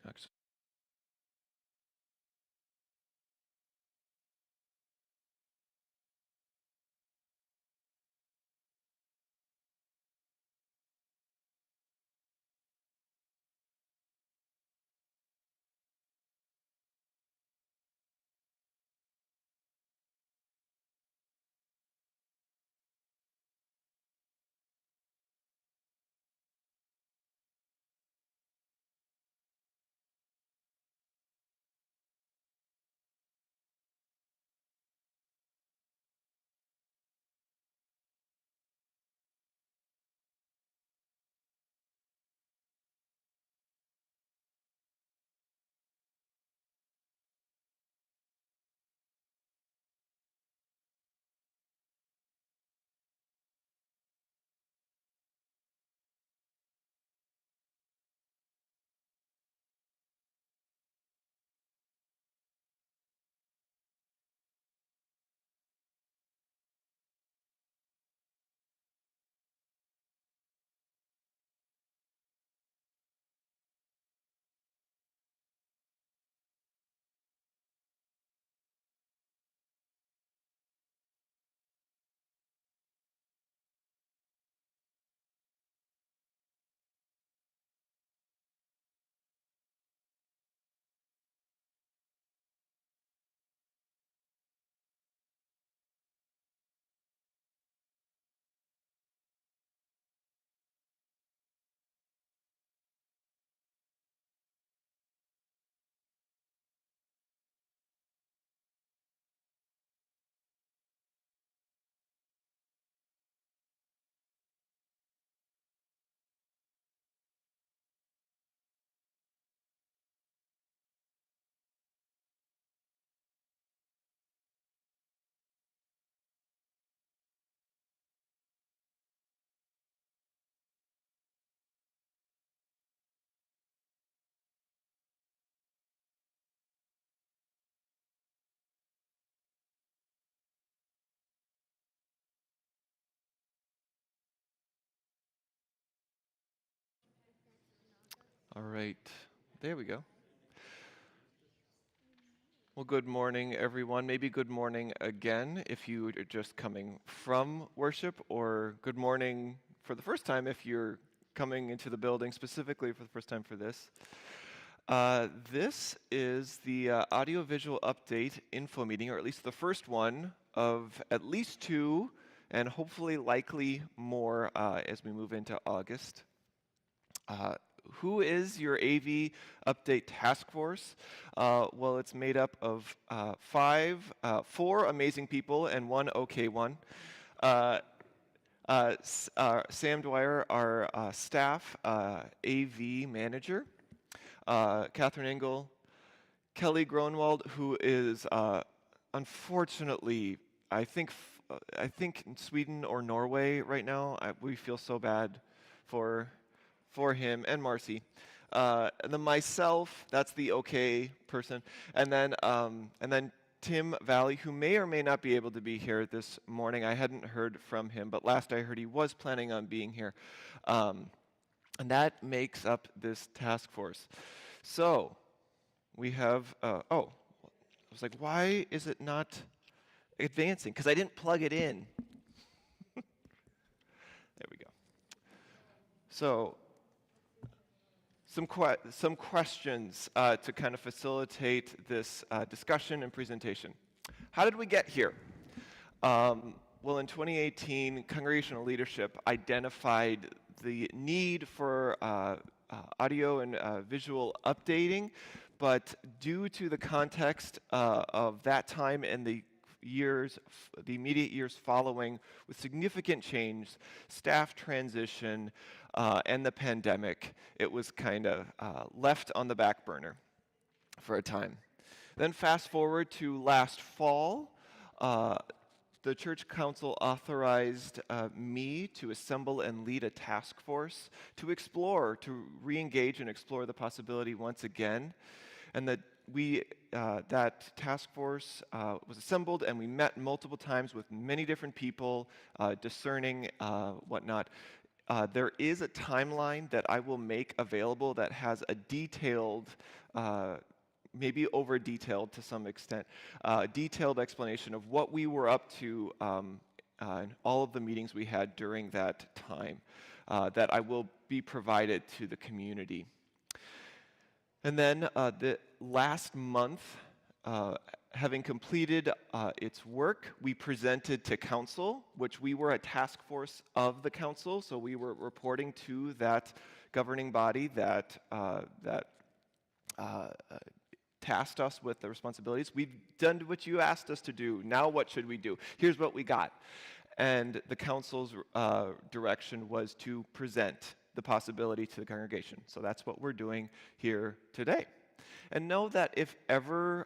Excellent. All right. There we go. Well, good morning, everyone. Maybe good morning again if you are just coming from worship, or good morning for the first time if you're coming into the building specifically for the first time for this. This is the audiovisual update info meeting, or at least the first one of at least two, and hopefully likely more as we move into August. Who is your AV Update Task Force? Well, it's made up of four amazing people and one okay one. Sam Dwyer, our staff AV manager. Catherine Engel. Kelly Gronwald, who is unfortunately, I think in Sweden or Norway right now. We feel so bad for him and Marcy. And then myself, that's the okay person, and then Tim Valley, who may or may not be able to be here this morning. I hadn't heard from him, but last I heard he was planning on being here. And that makes up this task force. So we have, I was like, why is it not advancing? Because I didn't plug it in. There we go. So some questions to kind of facilitate this discussion and presentation. How did we get here? Well, in 2018, congregational leadership identified the need for audio and visual updating, but due to the context of that time and the immediate years following, with significant change, staff transition, and the pandemic, it was kind of left on the back burner for a time. Then fast forward to last fall, the church council authorized me to assemble and lead a task force to re-engage and explore the possibility once again. And that task force was assembled, and we met multiple times with many different people, discerning whatnot. there is a timeline that I will make available that has a detailed, maybe over-detailed to some extent, detailed explanation of what we were up to in all of the meetings we had during that time that I will be provided to the community. And then the last month, having completed its work, we presented to council, which we were a task force of the council, so we were reporting to that governing body that tasked us with the responsibilities. We've done what you asked us to do. Now what should we do? Here's what we got. And the council's direction was to present the possibility to the congregation. So that's what we're doing here today. And know that if ever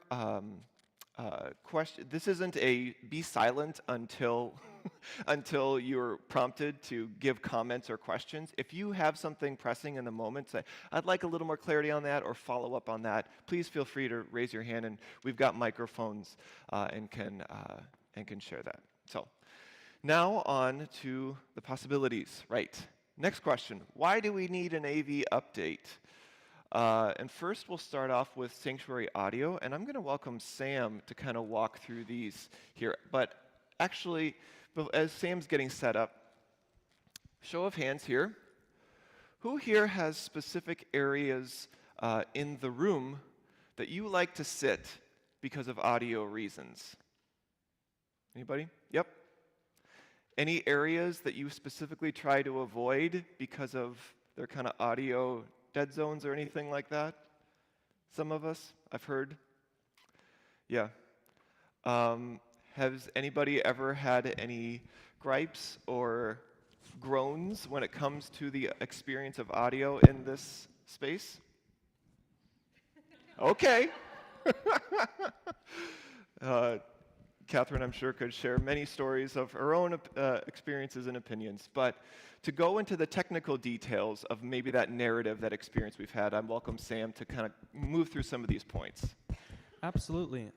this isn't a be silent until until you're prompted to give comments or questions. If you have something pressing in the moment, say, I'd like a little more clarity on that or follow up on that, please feel free to raise your hand, and we've got microphones and can share that. So now on to the possibilities, right? Next question, why do we need an AV update? And first we'll start off with sanctuary audio, and I'm going to welcome Sam to kind of walk through these here. But actually, as Sam's getting set up, show of hands here. Who here has specific areas in the room that you like to sit because of audio reasons? Anybody? Yep. Any areas that you specifically try to avoid because of their kind of audio dead zones or anything like that? Some of us, I've heard. Yeah. Has anybody ever had any gripes or groans when it comes to the experience of audio in this space? Okay. Catherine, I'm sure, could share many stories of her own experiences and opinions. But to go into the technical details of maybe that narrative, that experience we've had, I welcome Sam to kind of move through some of these points. Absolutely.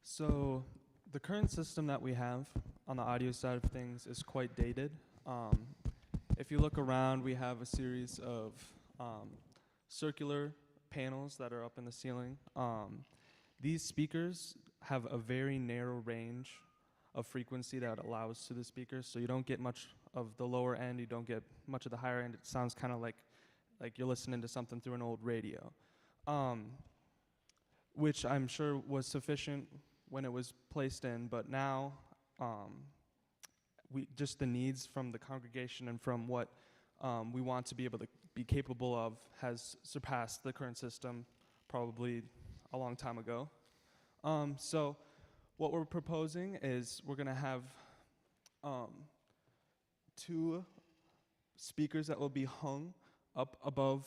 So the current system that we have on the audio side of things is quite dated. If you look around, we have a series of circular panels that are up in the ceiling. These speakers have a very narrow range of frequency that allows to the speakers, so you don't get much of the lower end, you don't get much of the higher end. It sounds kind of like you're listening to something through an old radio, which I'm sure was sufficient when it was placed in, but now just the needs from the congregation and from what we want to be able to be capable of has surpassed the current system probably a long time ago. So what we're proposing is we're going to have 2 speakers that will be hung up above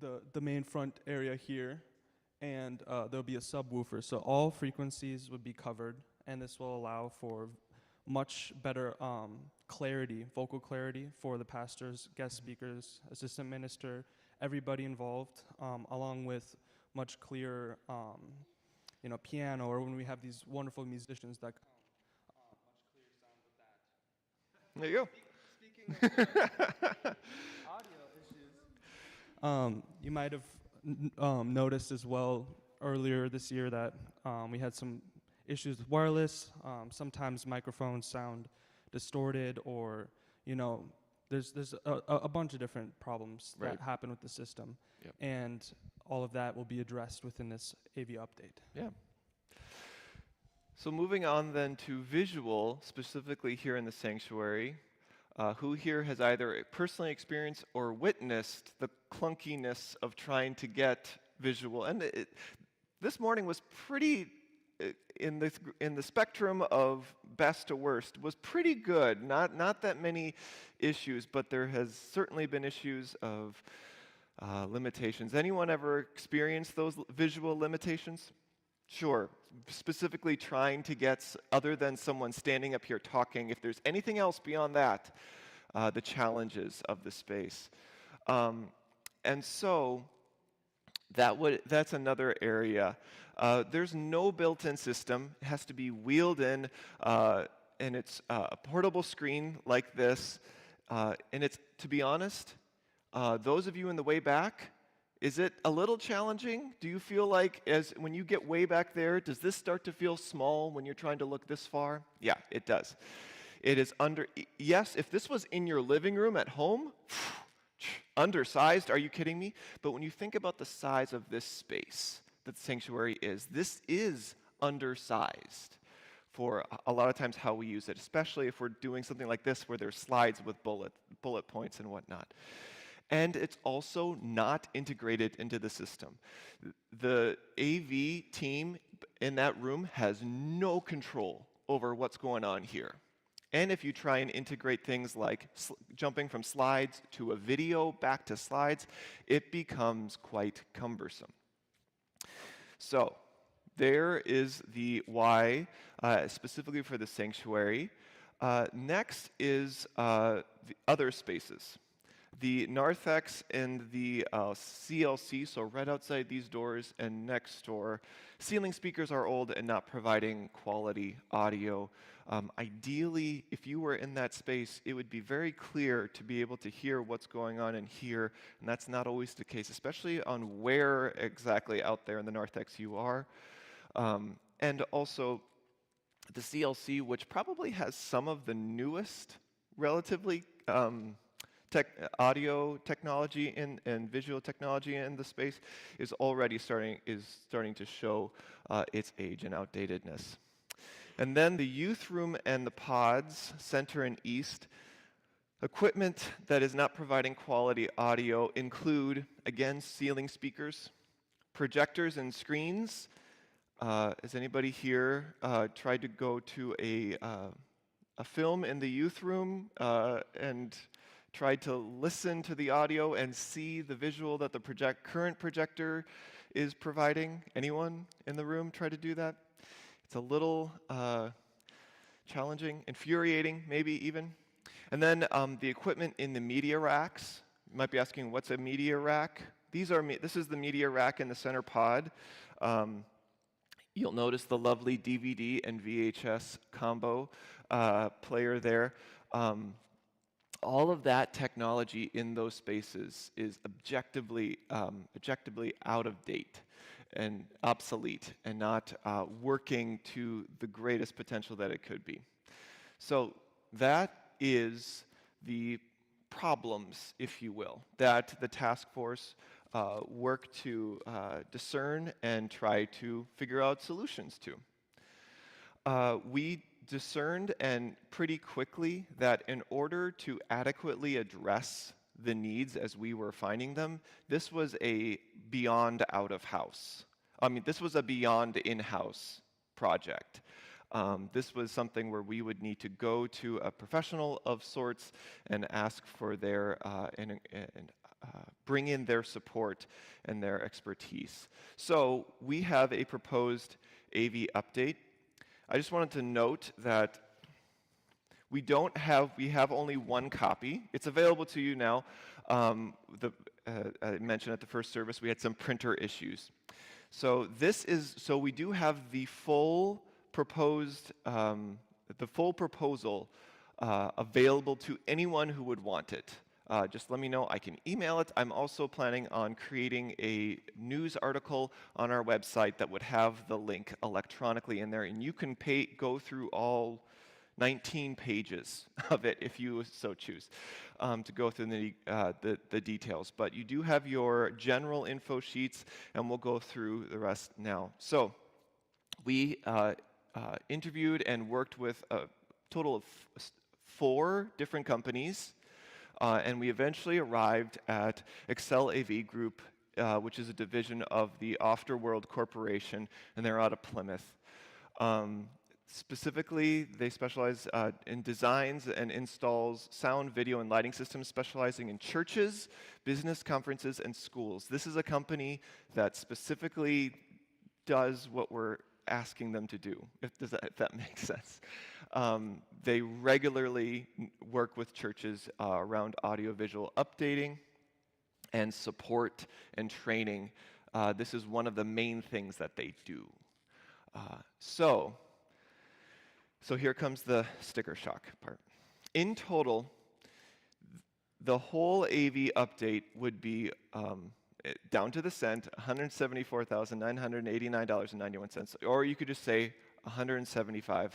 the main front area here, and there'll be a subwoofer. So all frequencies would be covered, and this will allow for much better clarity, vocal clarity for the pastors, guest speakers, assistant minister, everybody involved, along with much clearer, piano, or when we have these wonderful musicians that come, much clearer sound with that. There you go. Speaking of audio issues, you might have noticed as well earlier this year that we had some issues with wireless. Sometimes microphones sound distorted, or there's a bunch of different problems that happen with the system. Yep. And all of that will be addressed within this AV update. Yeah. So moving on then to visual, specifically here in the sanctuary, who here has either personally experienced or witnessed the clunkiness of trying to get visual? And this morning was pretty, in the spectrum of best to worst, was pretty good. Not that many issues, but there has certainly been issues of limitations. Anyone ever experienced those visual limitations? Sure. Specifically trying to get, other than someone standing up here talking, if there's anything else beyond that, the challenges of the space. And so that's another area. There's no built-in system. It has to be wheeled in, and it's a portable screen like this, and it's, to be honest, those of you in the way back, is it a little challenging? Do you feel like when you get way back there, does this start to feel small when you're trying to look this far? Yeah, it does. It is yes, if this was in your living room at home, undersized, are you kidding me? But when you think about the size of this space that the sanctuary is, this is undersized for a lot of times how we use it, especially if we're doing something like this where there's slides with bullet points and whatnot. And it's also not integrated into the system. The AV team in that room has no control over what's going on here. And if you try and integrate things like jumping from slides to a video back to slides, it becomes quite cumbersome. So there is the why, specifically for the sanctuary. Next is the other spaces. The narthex and the CLC, so right outside these doors and next door, ceiling speakers are old and not providing quality audio. Ideally, if you were in that space, it would be very clear to be able to hear what's going on in here, and that's not always the case, especially on where exactly out there in the narthex you are. And also, the CLC, which probably has some of the newest, relatively, audio technology and visual technology in the space, is already starting to show its age and outdatedness. And then the youth room and the pods, center and east, equipment that is not providing quality audio include, again, ceiling speakers, projectors and screens. Has anybody here tried to go to a film in the youth room and tried to listen to the audio and see the visual that the current projector is providing? Anyone in the room try to do that? It's a little challenging, infuriating, maybe even. And then the equipment in the media racks. You might be asking, what's a media rack? This is the media rack in the center pod. You'll notice the lovely DVD and VHS combo player there. All of that technology in those spaces is objectively out of date and obsolete and not working to the greatest potential that it could be. So that is the problems, if you will, that the task force work to discern and try to figure out solutions to. We discerned and pretty quickly that in order to adequately address the needs as we were finding them, this was a beyond out-of-house. This was a beyond in-house project. This was something where we would need to go to a professional of sorts and ask for their bring in their support and their expertise. So we have a proposed AV update. I just wanted to note that we have only one copy. It's available to you now. I mentioned at the first service we had some printer issues. So we do have the full proposed, the full proposal available to anyone who would want it. Just let me know. I can email it. I'm also planning on creating a news article on our website that would have the link electronically in there, and you can go through all 19 pages of it if you so choose to go through the details. But you do have your general info sheets, and we'll go through the rest now. So we interviewed and worked with a total of 4 different companies. And we eventually arrived at Excel AV Group, which is a division of the Afterworld Corporation, and they're out of Plymouth. Specifically, they specialize in designs and installs sound, video, and lighting systems, specializing in churches, business conferences, and schools. This is a company that specifically does what we're asking them to do, if that makes sense. They regularly work with churches around audiovisual updating and support and training. This is one of the main things that they do. So So here comes the sticker shock part. In total, the whole AV update would be, down to the cent, $174,989.91, or you could just say $175,000.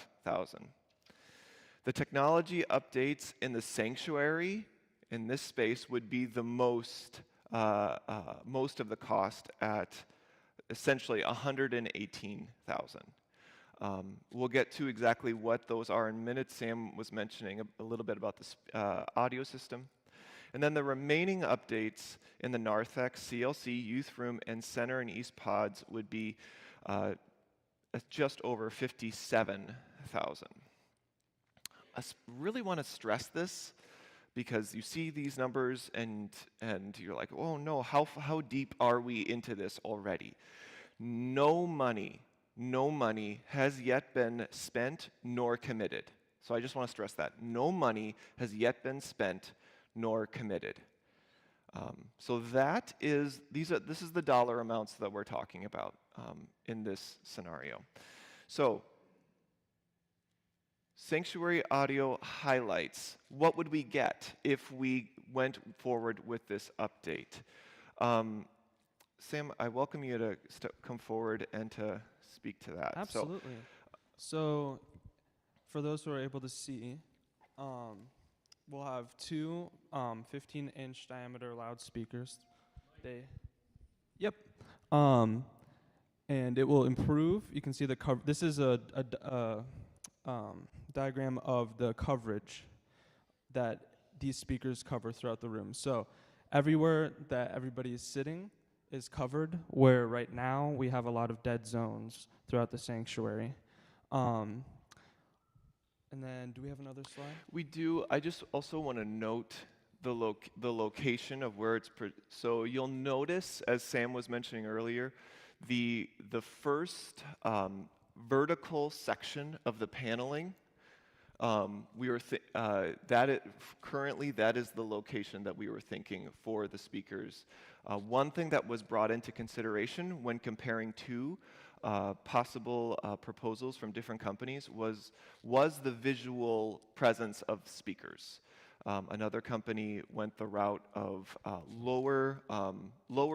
The technology updates in the sanctuary, in this space, would be the most of the cost at essentially $118,000. We'll get to exactly what those are in a minute. Sam was mentioning a little bit about this audio system. And then the remaining updates in the narthex, CLC, youth room, and center and east pods would be just over $57,000. I really want to stress this because you see these numbers and you're like, oh no, how deep are we into this already? No money has yet been spent nor committed. So I just want to stress that. No money has yet been spent nor committed. So this is the dollar amounts that we're talking about in this scenario. So sanctuary audio highlights. What would we get if we went forward with this update? Sam, I welcome you to come forward and to speak to that. Absolutely. So for those who are able to see, we'll have two 15-inch diameter loudspeakers. Yep. And it will improve. You can see the cover. This is a diagram of the coverage that these speakers cover throughout the room. So everywhere that everybody is sitting is covered, where right now we have a lot of dead zones throughout the sanctuary. And then, do we have another slide? We do. I just also want to note the location of where it's. So you'll notice, as Sam was mentioning earlier, the first vertical section of the paneling. Currently that is the location that we were thinking for the speakers. One thing that was brought into consideration when comparing two possible proposals from different companies was the visual presence of speakers. Another company went the route of lower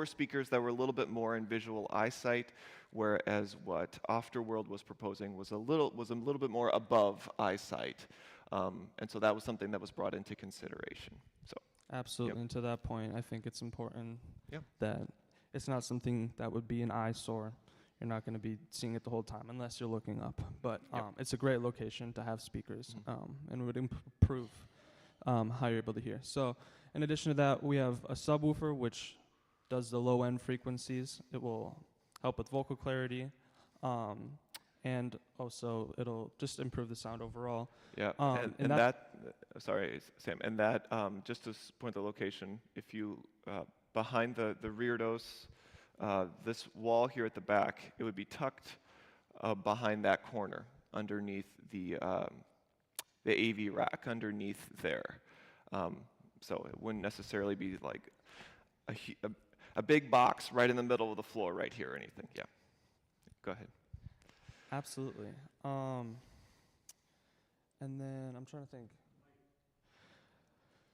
speakers that were a little bit more in visual eyesight, whereas what Afterworld was proposing was a little bit more above eyesight, and so that was something that was brought into consideration. So absolutely, yep. And to that point, I think it's important Yep. that it's not something that would be an eyesore. You're not going to be seeing it the whole time unless you're looking up. But Yep. It's a great location to have speakers, and would improve how you're able to hear. So in addition to that, we have a subwoofer which does the low-end frequencies. It will help with vocal clarity, and also it'll just improve the sound overall. Yeah, sorry, Sam, and that, just to point the location, if you, behind the rear dose, this wall here at the back, it would be tucked behind that corner, underneath the AV rack, underneath there. So it wouldn't necessarily be like a big box right in the middle of the floor right here or anything. Yeah, go ahead. Absolutely. And then I'm trying to think.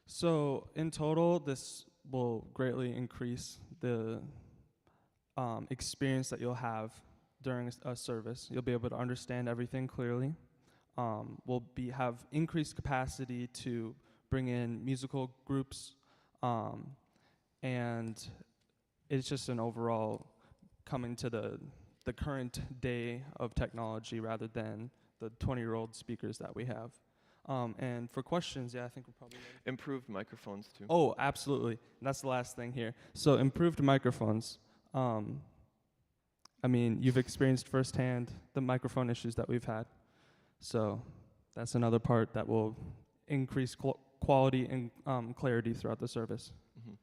So in total, this will greatly increase the experience that you'll have during a service. You'll be able to understand everything clearly. We'll have increased capacity to bring in musical groups, and it's just an overall coming to the current day of technology rather than the 20-year-old speakers that we have. And for questions, I think we're probably ready. Improved microphones too. Oh, absolutely. And that's the last thing here. So improved microphones. You've experienced firsthand the microphone issues that we've had. So that's another part that will increase quality and clarity throughout the service. Mm-hmm. Could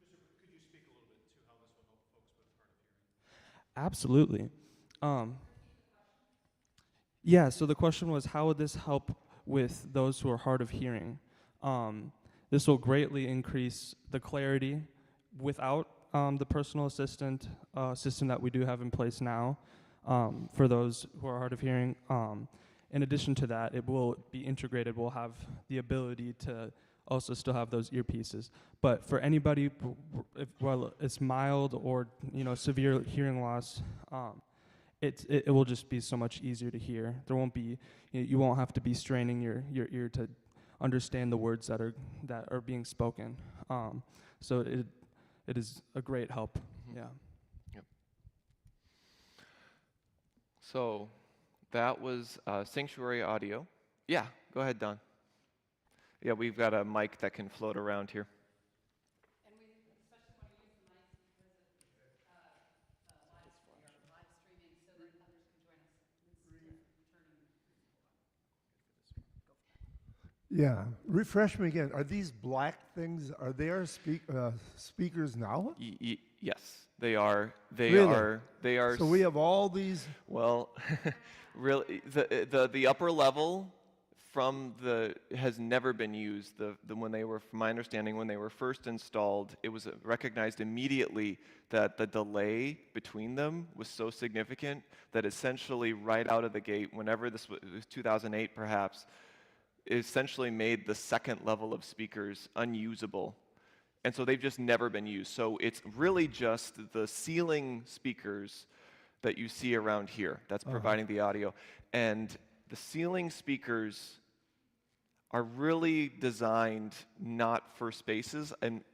you speak a little bit to how this will help folks with hard of hearing? Absolutely. So the question was, how would this help with those who are hard of hearing? This will greatly increase the clarity without the personal assistant system that we do have in place now for those who are hard of hearing. In addition to that, it will be integrated. We'll have the ability to also still have those earpieces. But for anybody, if it's mild or severe hearing loss, it will just be so much easier to hear. There won't be you won't have to be straining your ear to understand the words that are being spoken. So it is a great help. Mhm. Yeah. Yep. So that was Sanctuary Audio. Yeah, go ahead, Don. Yeah, we've got a mic that can float around here. And we especially want to use the mics because of live streaming so that others can join us instead of turning. Yeah, refresh me again. Are these black things, are they our speakers now? Yes, they are. They Really? are. They are. So we have all these, Well, really, the upper level has never been used. When they were, from my understanding, when they were first installed, it was recognized immediately that the delay between them was so significant that essentially right out of the gate, whenever this was 2008 perhaps, it essentially made the second level of speakers unusable. And so they've just never been used. So it's really just the ceiling speakers that you see around here that's providing the audio. And the ceiling speakers are really designed not for spaces. And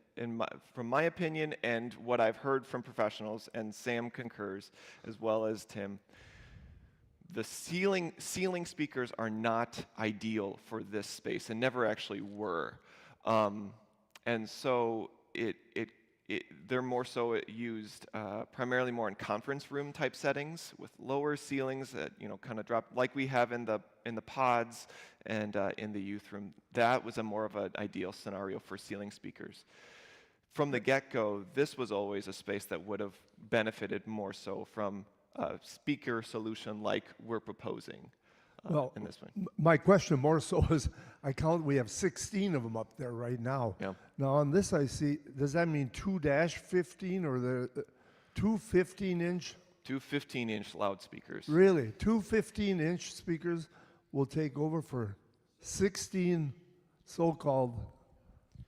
from my opinion and what I've heard from professionals, and Sam concurs as well as Tim, the ceiling speakers are not ideal for this space and never actually were. And so they're more so used primarily more in conference room type settings with lower ceilings that kind of drop like we have in the pods and in the youth room. That was a more of an ideal scenario for ceiling speakers. From the get-go, this was always a space that would have benefited more so from a speaker solution like we're proposing in this one. my question more so is, I count we have 16 of them up there right now. Yeah. Now on this I see, does that mean 2-15 or the two 15-inch? Two 15-inch loudspeakers. Really? Two 15-inch speakers will take over for 16 so-called,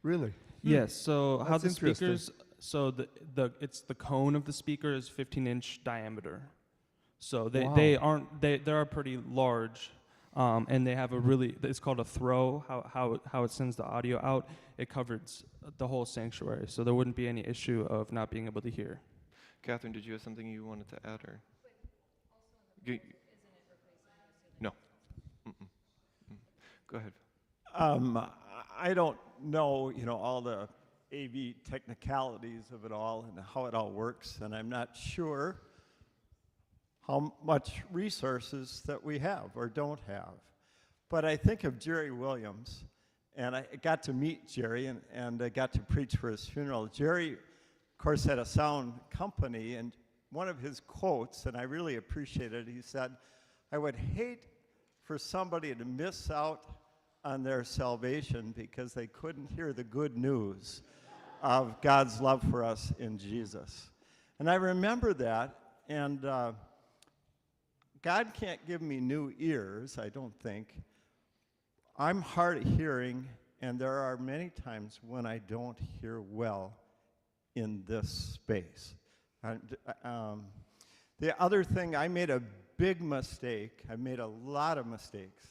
really? Yes. So how the That's interesting. speakers? So it's the cone of the speaker is 15-inch diameter. So they Wow. they are pretty large, and they have a really, it's called a throw. How it sends the audio out. It covers the whole sanctuary, so there wouldn't be any issue of not being able to hear. Catherine, did you have something you wanted to add, or? You- No. Mm-mm. Mm. Go ahead. I don't know, all the AV technicalities of it all and how it all works, and I'm not sure how much resources that we have or don't have. But I think of Jerry Williams, and I got to meet Jerry and I got to preach for his funeral. Jerry, of course, had a sound company, and one of his quotes, and I really appreciated it, he said, "I would hate for somebody to miss out on their salvation because they couldn't hear the good news of God's love for us in Jesus." And I remember that, and God can't give me new ears, I don't think. I'm hard of hearing, and there are many times when I don't hear well in this space. The other thing, I made a big mistake. I made a lot of mistakes.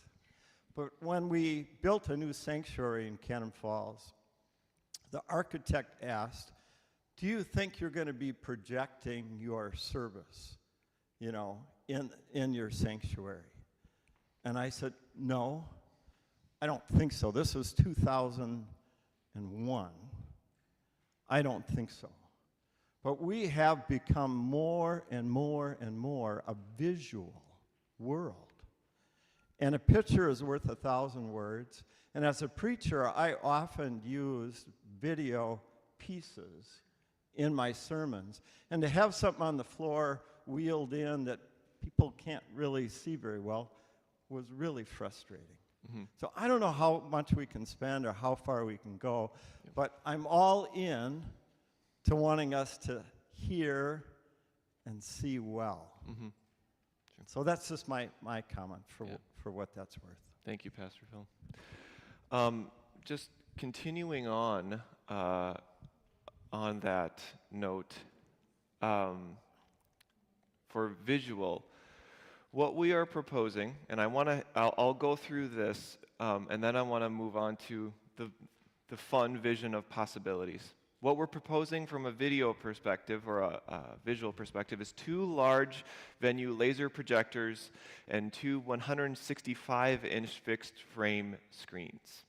But when we built a new sanctuary in Cannon Falls, the architect asked, "Do you think you're going to be projecting your service, in your sanctuary?" And I said, "No, I don't think so. This was 2001. I don't think so." But we have become more and more and more a visual world. And a picture is worth 1,000 words. And as a preacher, I often use video pieces in my sermons. And to have something on the floor wheeled in that people can't really see very well was really frustrating. Mm-hmm. So I don't know how much we can spend or how far we can go, but I'm all in to wanting us to hear and see well. Mm-hmm. So that's just my comment for for what that's worth. Thank you, Pastor Phil. Just continuing on that note, for visual, what we are proposing, and I'll go through this, and then I want to move on to the fun vision of possibilities. What we're proposing from a video perspective or a visual perspective is 2 large venue laser projectors and 2 165-inch fixed frame screens.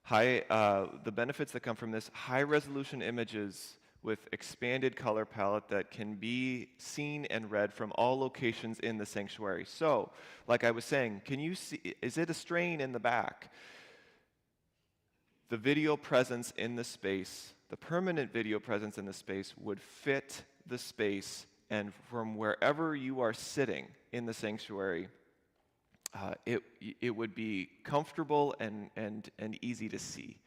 The benefits that come from this: high resolution images with expanded color palette that can be seen and read from all locations in the sanctuary. So, like I was saying, can you see, is it a strain in the back? The video presence in the space, the permanent video presence in the space would fit the space, and from wherever you are sitting in the sanctuary, it would be comfortable and easy to see.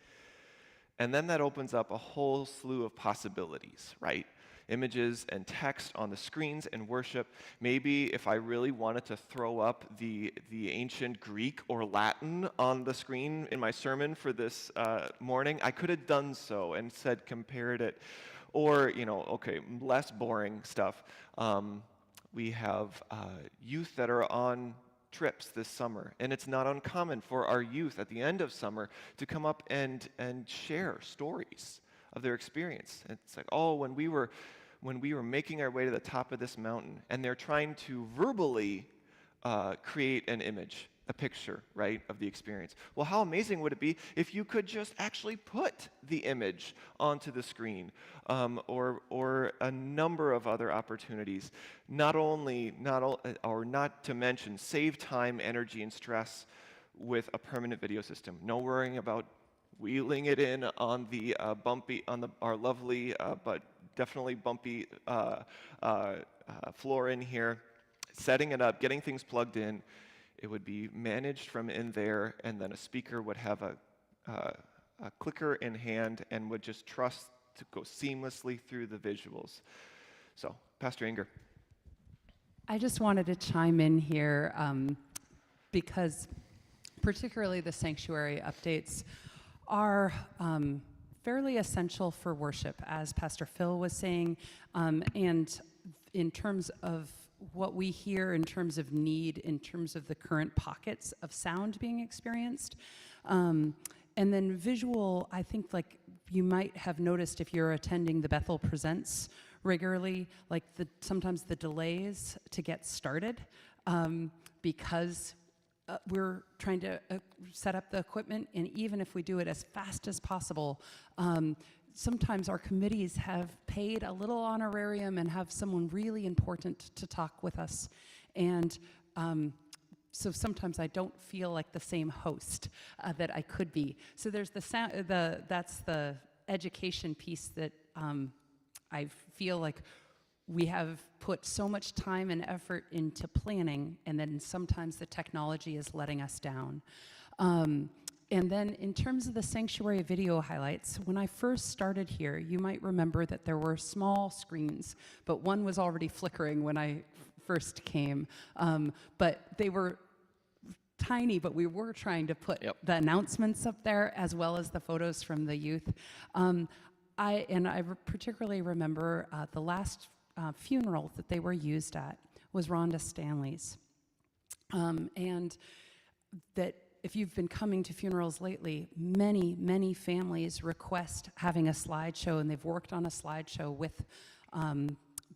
And then that opens up a whole slew of possibilities, right? Images and text on the screens in worship. Maybe if I really wanted to throw up the ancient Greek or Latin on the screen in my sermon for this morning, I could have done so and compared it. Or, okay, less boring stuff. We have youth that are on trips this summer, and it's not uncommon for our youth at the end of summer to come up and share stories of their experience. And it's like, oh, when we were making our way to the top of this mountain, and they're trying to verbally create an image, a picture, right, of the experience. Well, how amazing would it be if you could just actually put the image onto the screen, or a number of other opportunities. Not to mention save time, energy, and stress with a permanent video system. No worrying about wheeling it in on our lovely but definitely bumpy floor in here, setting it up, getting things plugged in. It would be managed from in there, and then a speaker would have a clicker in hand and would just trust to go seamlessly through the visuals. So, Pastor Inger. I just wanted to chime in here because particularly the sanctuary updates are fairly essential for worship, as Pastor Phil was saying, and in terms of what we hear in terms of need, in terms of the current pockets of sound being experienced. And then visual, I think like you might have noticed if you're attending the Bethel Presents regularly, like sometimes the delays to get started because we're trying to set up the equipment, and even if we do it as fast as possible, sometimes our committees have paid a little honorarium and have someone really important to talk with us. And so sometimes I don't feel like the same host that I could be. So there's that's the education piece that I feel like we have put so much time and effort into planning, and then sometimes the technology is letting us down. And then in terms of the sanctuary video highlights, when I first started here, you might remember that there were small screens, but one was already flickering when I first came. But they were tiny, but we were trying to put the announcements up there as well as the photos from the youth. I particularly remember the last funeral that they were used at was Rhonda Stanley's. And that if you've been coming to funerals lately, many families request having a slideshow, and they've worked on a slideshow with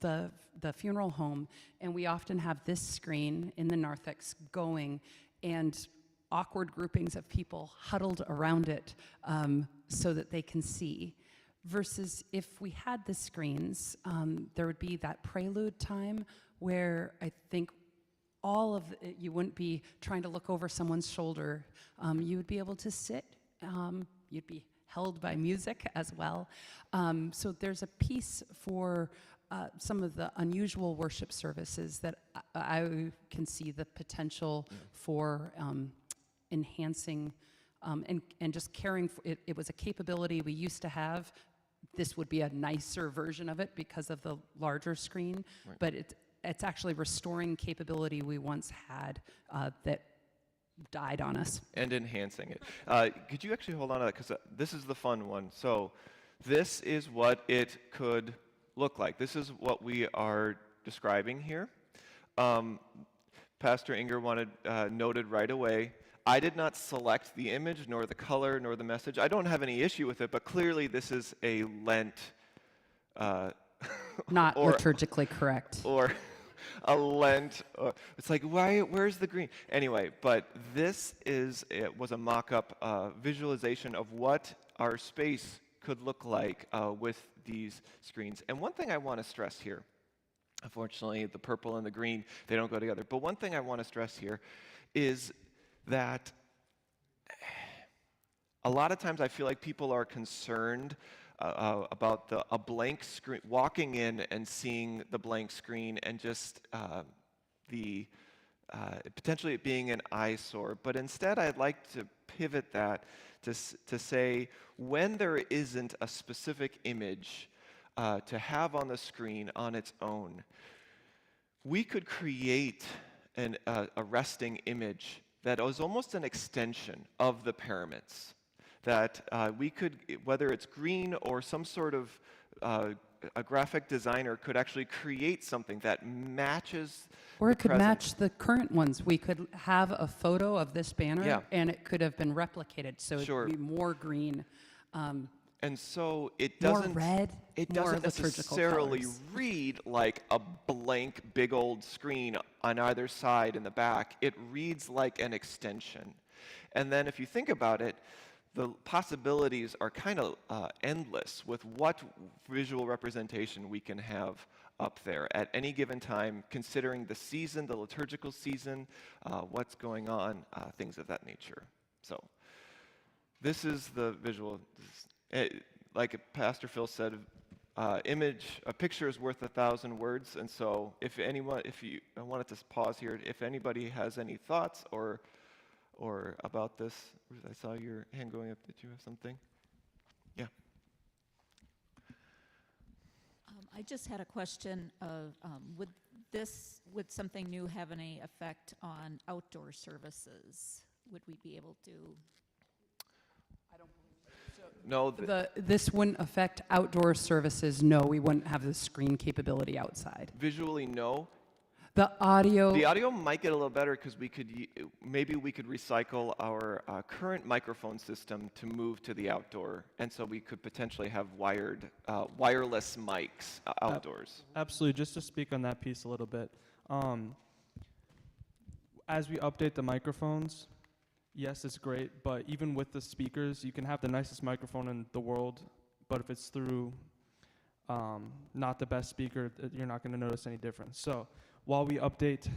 the funeral home, and we often have this screen in the narthex going, and awkward groupings of people huddled around it so that they can see. Versus if we had the screens, there would be that prelude time where I think all of it, you wouldn't be trying to look over someone's shoulder. You would be able to sit. You'd be held by music as well. So there's a piece for some of the unusual worship services that I can see the potential for enhancing and just caring for it. It was a capability we used to have. This would be a nicer version of it because of the larger screen, but it's actually restoring capability we once had that died on us. And enhancing it. Could you actually hold on to that? Because this is the fun one. So this is what it could look like. This is what we are describing here. Pastor Inger noted right away, I did not select the image, nor the color, nor the message. I don't have any issue with it, but clearly this is a Lent Not or- liturgically correct. or a Lent. It's like, where's the green? Anyway, but it was a mock-up visualization of what our space could look like with these screens. And one thing I want to stress here, unfortunately, the purple and the green, they don't go together. But one thing I want to stress here is that a lot of times I feel like people are concerned about a blank screen, walking in and seeing the blank screen and just potentially it being an eyesore. But instead, I'd like to pivot that to say when there isn't a specific image to have on the screen on its own, we could create a resting image that was almost an extension of the pyramids. That we could, whether it's green or some sort of a graphic designer could actually create something that matches. Or it the could present. match the current ones. We could have a photo of this banner, Yeah. and it could have been replicated, so Sure. it would be more green, And so it more doesn't. red, It more doesn't liturgical necessarily colors. read like a blank big old screen on either side in the back. It reads like an extension. And then if you think about it, the possibilities are kind of endless with what visual representation we can have up there at any given time, considering the season, the liturgical season, what's going on, things of that nature. So this is the visual. Like Pastor Phil said, a picture is worth 1,000 words. And so I wanted to pause here. If anybody has any thoughts or about this, I saw your hand going up. Did you have something? Yeah. I just had a question of, would something new have any effect on outdoor services? Would we be able to? No. This wouldn't affect outdoor services. No, we wouldn't have the screen capability outside. Visually, no. The audio. The audio might get a little better because maybe we could recycle our current microphone system to move to the outdoor, and so we could potentially have wireless mics outdoors. Absolutely. Just to speak on that piece a little bit, as we update the microphones, yes, it's great, but even with the speakers, you can have the nicest microphone in the world, but if it's through not the best speaker, you're not going to notice any difference. So while we update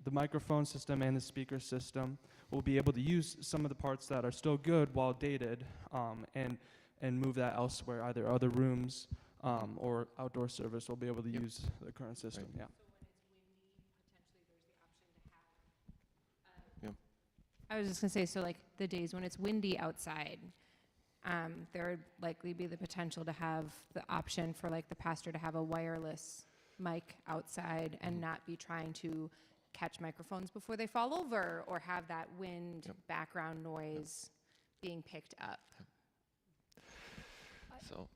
the microphone system and the speaker system, we'll be able to use some of the parts that are still good while dated and move that elsewhere, either other rooms or outdoor service. We'll be able to use the current system. Right. Yeah. I was just gonna say, so like the days when it's windy outside, there would likely be the potential to have the option for like the pastor to have a wireless mic outside and not be trying to catch microphones before they fall over or have that wind background noise being picked up. So,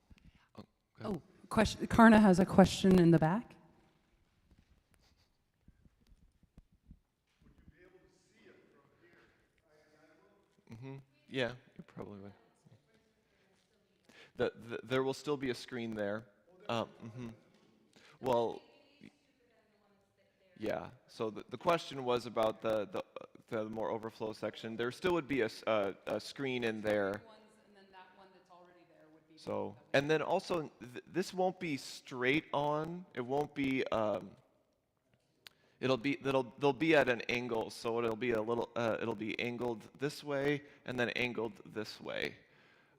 go ahead. Oh, question. Karna has a question in the back. Yeah, you probably would. There will still be a screen there. Well, yeah. So the question was about the more overflow section. There still would be a screen in there. So, and then also, this won't be straight on. It won't be. They'll be at an angle, so it'll be it'll be angled this way and then angled this way,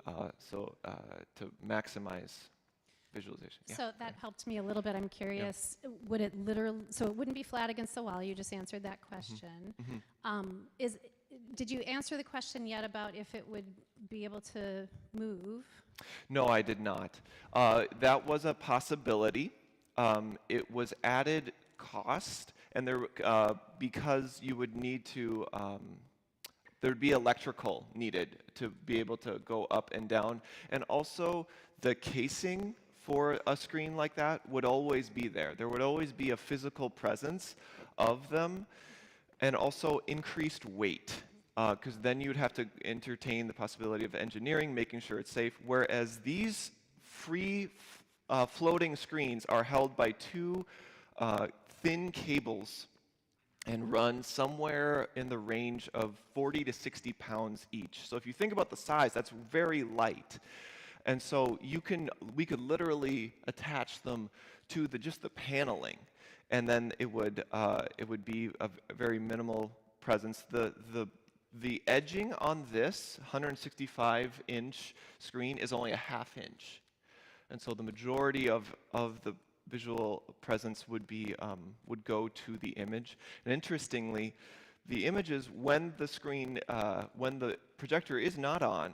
to maximize visualization. Yeah. So that helped me a little bit. I'm curious, would it literally, so it wouldn't be flat against the wall, you just answered that question. Did you answer the question yet about if it would be able to move? No, I did not. That was a possibility. It was added cost, and because you would need to, there'd be electrical needed to be able to go up and down, and also the casing for a screen like that would always be there. There would always be a physical presence of them, and also increased weight, because then you'd have to entertain the possibility of engineering, making sure it's safe, whereas these free floating screens are held by two thin cables and run somewhere in the range of 40 to 60 pounds each. So if you think about the size, that's very light. And so we could literally attach them to just the paneling, and then it would be a very minimal presence. The edging on this 165-inch screen is only a ½ inch, and so the majority of the visual presence would go to the image. And interestingly, the images when the projector is not on,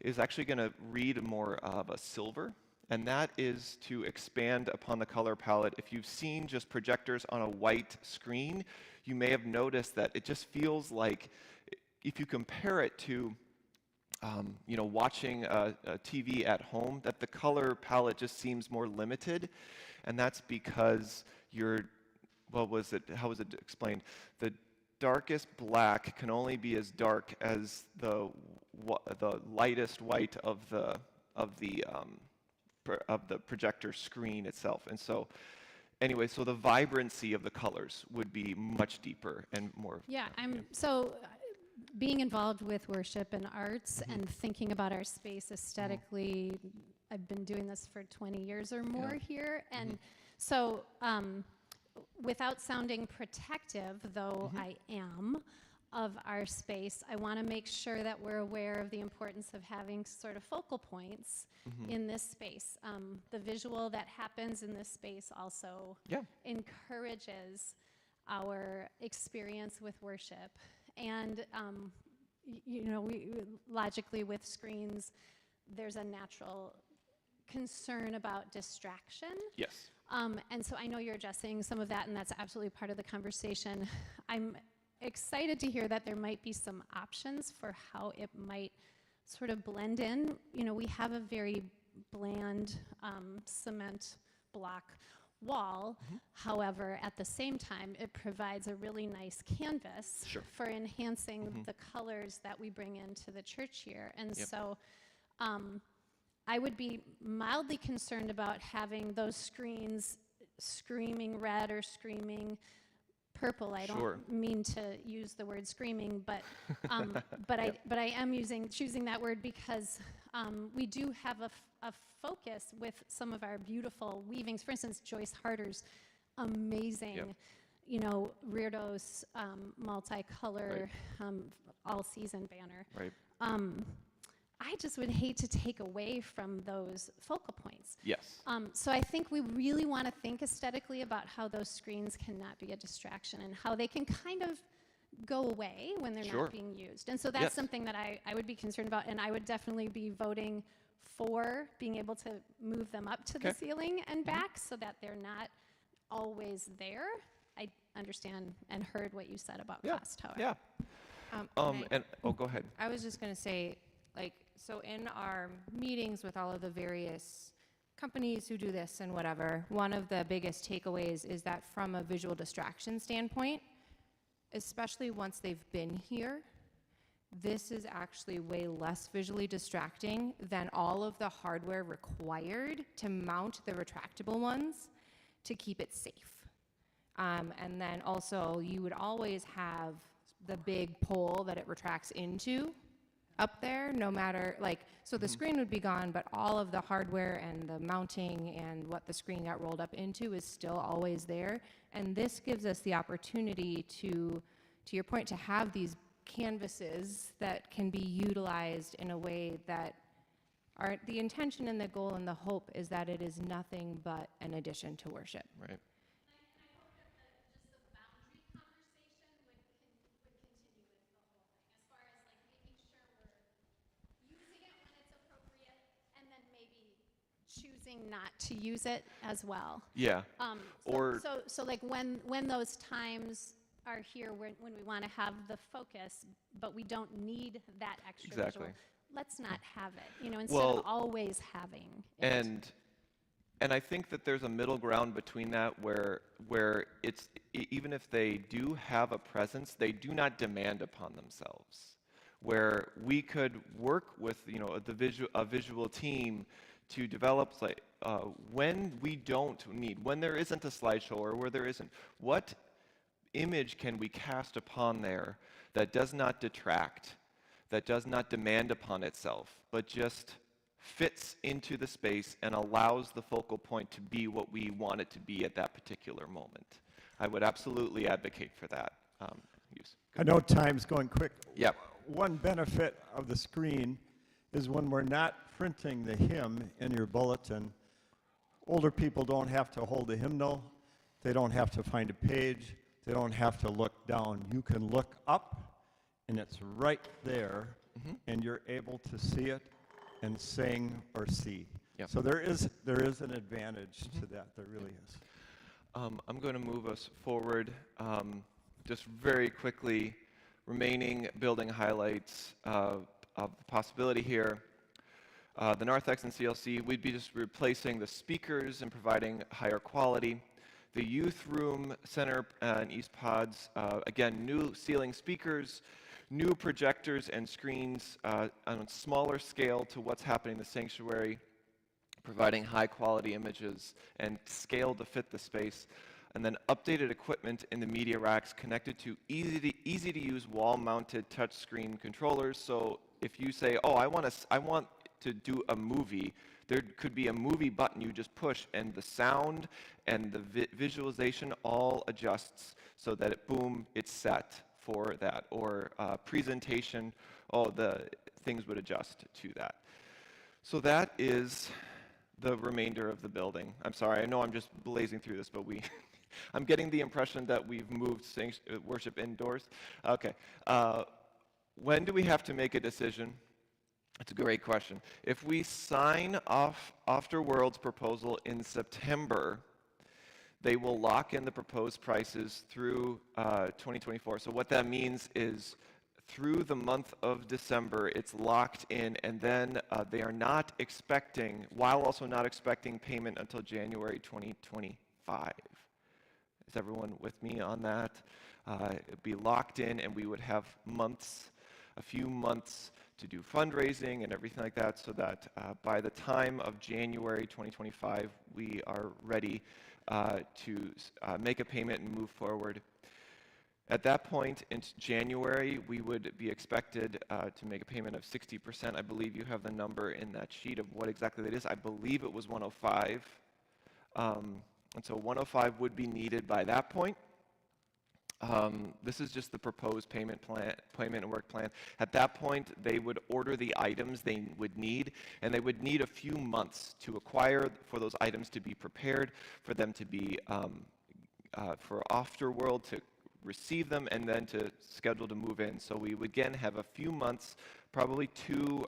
is actually going to read more of a silver, and that is to expand upon the color palette. If you've seen just projectors on a white screen, you may have noticed that it just feels like, if you compare it to watching a TV at home, that the color palette just seems more limited, and that's because how was it explained? The darkest black can only be as dark as the lightest white of the projector screen itself. And so anyway, so the vibrancy of the colors would be much deeper and more. Yeah, so being involved with worship and arts and thinking about our space aesthetically, I've been doing this for 20 years or more here. And so without sounding protective, though I am, of our space, I want to make sure that we're aware of the importance of having sort of focal points in this space. The visual that happens in this space also encourages our experience with worship. And, we logically with screens, there's a natural concern about distraction. Yes. And so I know you're addressing some of that, and that's absolutely part of the conversation. I'm excited to hear that there might be some options for how it might sort of blend in. We have a very bland cement block wall. However, at the same time, it provides a really nice canvas for enhancing the colors that we bring into the church here. And so I would be mildly concerned about having those screens screaming red or screaming purple. I don't mean to use the word screaming, but but I am choosing that word because we do have a focus with some of our beautiful weavings. For instance, Joyce Harder's amazing, Reardos multicolor all-season banner. Right. I just would hate to take away from those focal points. Yes. So I think we really want to think aesthetically about how those screens cannot be a distraction and how they can kind of go away when they're not being used. And so that's something that I would be concerned about, and I would definitely be voting for being able to move them up to the ceiling and back so that they're not always there. I understand and heard what you said about cost, however. Yeah. Go ahead. I was just going to say, so in our meetings with all of the various companies who do this and whatever, one of the biggest takeaways is that from a visual distraction standpoint, especially once they've been here, this is actually way less visually distracting than all of the hardware required to mount the retractable ones to keep it safe. And then also, you would always have the big pole that it retracts into up there, no matter, so the screen would be gone, but all of the hardware and the mounting and what the screen got rolled up into is still always there. And this gives us the opportunity to your point, to have these canvases that can be utilized in a way that the intention and the goal and the hope is that it is nothing but an addition to worship. Right. choosing not to use it as well. Yeah. Or- So like when those times are here, when we want to have the focus, but we don't need that extra Exactly. visual, let's not have it, you know, instead Well, of always having it. And I think that there's a middle ground between that where it's even if they do have a presence, they do not demand upon themselves. Where we could work with a visual team to develop when we don't need, when there isn't a slideshow or where there isn't, what image can we cast upon there that does not detract, that does not demand upon itself, but just fits into the space and allows the focal point to be what we want it to be at that particular moment. I would absolutely advocate for that use. I know time's going quick. Yep. One benefit of the screen is when we're not printing the hymn in your bulletin, older people don't have to hold a hymnal, they don't have to find a page, they don't have to look down. You can look up and it's right there, and you're able to see it and sing or see. Yep. So there is an advantage to that. There really is. I'm going to move us forward just very quickly. Remaining building highlights of the possibility here. The Narthex and CLC, we'd be just replacing the speakers and providing higher quality. The youth room center and East Pods, again, new ceiling speakers, new projectors and screens on a smaller scale to what's happening in the sanctuary, providing high quality images and scale to fit the space. And then updated equipment in the media racks connected to easy to use wall mounted touchscreen controllers. So if you say, oh, I want to do a movie, there could be a movie button you just push and the sound and the visualization all adjusts so that boom, it's set for that. Or presentation, the things would adjust to that. So that is the remainder of the building. I'm sorry, I know I'm just blazing through this, but I'm getting the impression that we've moved worship indoors. Okay. When do we have to make a decision? It's a great question. If we sign off Afterworld's proposal in September, they will lock in the proposed prices through 2024. So what that means is through the month of December, it's locked in, and then they are not expecting, while also not expecting payment until January 2025. Is everyone with me on that? It'd be locked in, and we would have a few months to do fundraising and everything like that, so that by the time of January 2025, we are ready to make a payment and move forward. At that point in January, we would be expected to make a payment of 60%. I believe you have the number in that sheet of what exactly that is. I believe it was 105. And so 105 would be needed by that point. This is just the proposed payment and work plan. At that point, they would order the items they would need, and they would need a few months to acquire, for those items to be prepared, for them to be, for Afterworld to receive them, and then to schedule to move in. So we would again have a few months, probably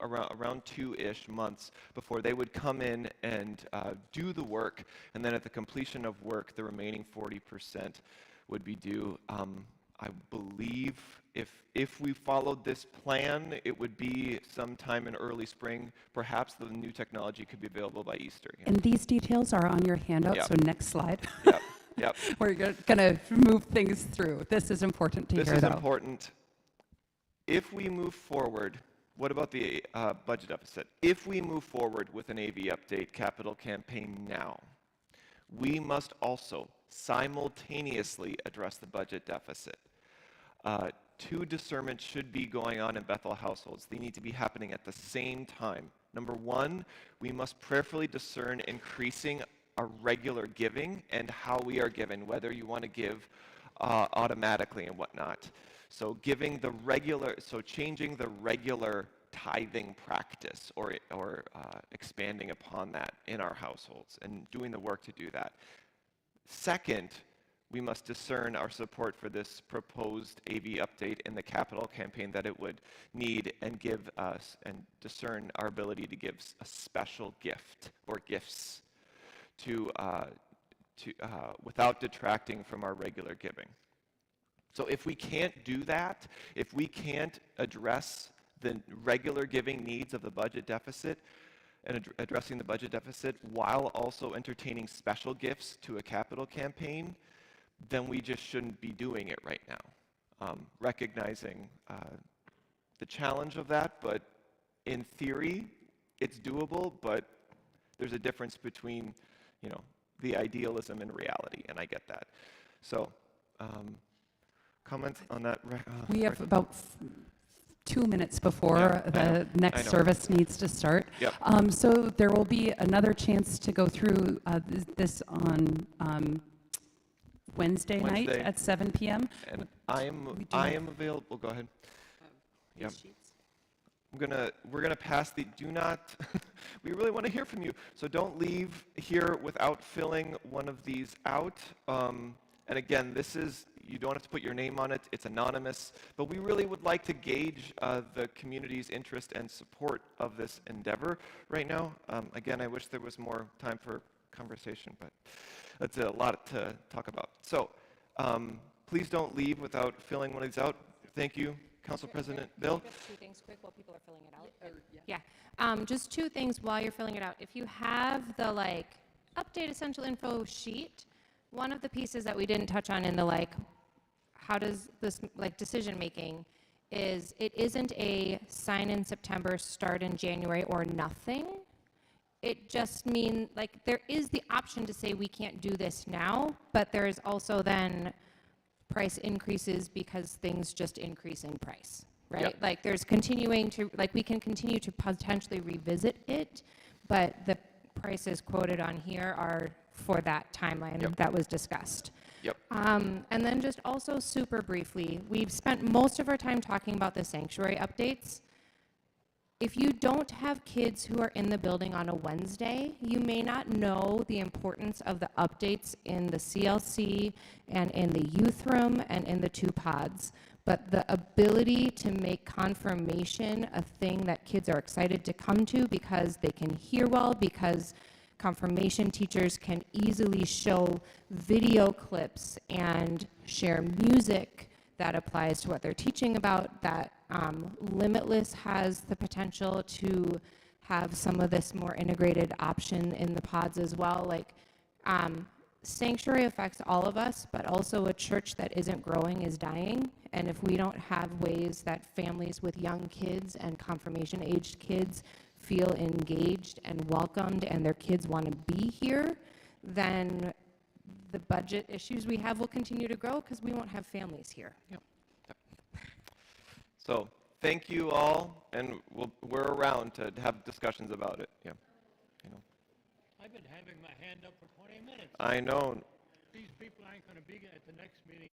around 2-ish months, before they would come in and do the work, and then at the completion of work, the remaining 40% would be due. I believe if we followed this plan, it would be sometime in early spring. Perhaps the new technology could be available by Easter. And these details are on your handout, Yep. so next slide. Yep. Yep. We're going to move things through. This is important to This hear, is though. important. If we move forward, what about the budget deficit? If we move forward with an AV update capital campaign now, we must also simultaneously address the budget deficit. Two discernments should be going on in Bethel households. They need to be happening at the same time. Number one, we must prayerfully discern increasing our regular giving and how we are given, whether you want to give automatically and whatnot. So changing the regular tithing practice or expanding upon that in our households and doing the work to do that. Second, we must discern our support for this proposed AV update in the capital campaign that it would need, and give us, and discern our ability to give a special gift or gifts to without detracting from our regular giving. So if we can't do that, if we can't address the regular giving needs of the budget deficit and addressing the budget deficit while also entertaining special gifts to a capital campaign, then we just shouldn't be doing it right now. Recognizing the challenge of that, but in theory, it's doable, but there's a difference between, the idealism and reality, and I get that. So, comments on that? We have about 2 minutes before Yeah, the I next know. service needs to start. Yep. So there will be another chance to go through this on Wednesday night Wednesday. at 7 p.m. And We do I have- am available. Go ahead. Yep. We're gonna pass the. Do not. We really want to hear from you. So don't leave here without filling one of these out. And again, this is. You don't have to put your name on it. It's anonymous. But we really would like to gauge the community's interest and support of this endeavor right now. Again, I wish there was more time for conversation, but that's a lot to talk about. So please don't leave without filling one of these out. Thank you, Council President Bill. Just 2 things quick while people are filling it out. Yeah, just 2 things while you're filling it out. If you have the update essential info sheet, one of the pieces that we didn't touch on in the how does this decision making is it isn't a sign in September, start in January or nothing. It just means there is the option to say we can't do this now, but there is also then price increases because things just increase in price, right? Yep. There's continuing to, we can continue to potentially revisit it, but the prices quoted on here are for that timeline that was discussed. Yep. And then just also super briefly, we've spent most of our time talking about the sanctuary updates. If you don't have kids who are in the building on a Wednesday, you may not know the importance of the updates in the CLC and in the youth room and in the 2 pods. But the ability to make confirmation a thing that kids are excited to come to because they can hear well, because confirmation teachers can easily show video clips and share music that applies to what they're teaching about, that Limitless has the potential to have some of this more integrated option in the pods as well. Sanctuary affects all of us, but also a church that isn't growing is dying. And if we don't have ways that families with young kids and confirmation-aged kids feel engaged and welcomed and their kids want to be here, then the budget issues we have will continue to grow because we won't have families here. Yep. So thank you all, and we're around to have discussions about it. Yeah. I've been having my hand up for 20 minutes. I know. These people aren't going to be at the next meeting